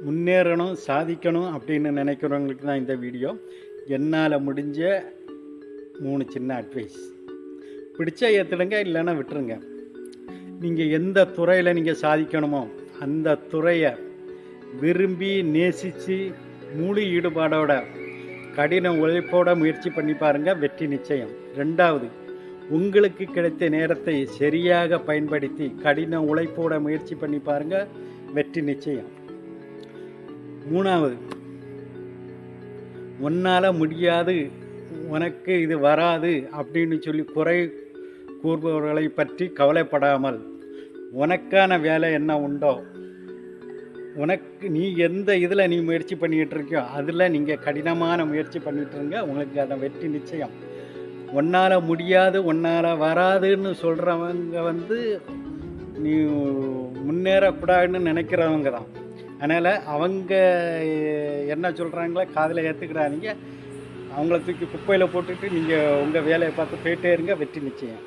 முன்னேறணும், சாதிக்கணும் அப்படின்னு நினைக்கிறவங்களுக்கு தான் இந்த வீடியோ. என்னால் முடிஞ்ச 3 சின்ன அட்வைஸ். பிடிச்சா ஏற்றுடுங்க, இல்லைன்னா விட்டுருங்க. நீங்கள் எந்த துறையில் நீங்கள் சாதிக்கணுமோ அந்த துறையை விரும்பி நேசித்து முழு ஈடுபாடோட கடின உழைப்போட முயற்சி பண்ணி பாருங்கள், வெற்றி நிச்சயம். 2வது, உங்களுக்கு கிடைத்த நேரத்தை சரியாக பயன்படுத்தி கடின உழைப்போட முயற்சி பண்ணி பாருங்கள், வெற்றி நிச்சயம். 3வது, உன்னால் முடியாது, உனக்கு இது வராது அப்படின்னு சொல்லி குறை கூறுபவர்களை பற்றி கவலைப்படாமல் உனக்கான வேலை என்ன உண்டோ, உனக்கு நீ எந்த இதில் நீ முயற்சி பண்ணிகிட்டு இருக்கியோ அதில் நீங்கள் கடினமான முயற்சி பண்ணிட்டுருங்க, உங்களுக்கு அந்த வெற்றி நிச்சயம். உன்னால் முடியாது, உன்னால் வராதுன்னு சொல்கிறவங்க நீ முன்னேறக்கூடாதுன்னு நினைக்கிறவங்க தான். அதனால் அவங்க என்ன சொல்கிறாங்களோ காதில் ஏற்றுக்கிறாதீங்க. அவங்கள தூக்கி குப்பையில் போட்டுட்டு நீங்கள் உங்கள் வேலையை பார்த்து போயிட்டே இருங்க, வெற்றி நிச்சயம்.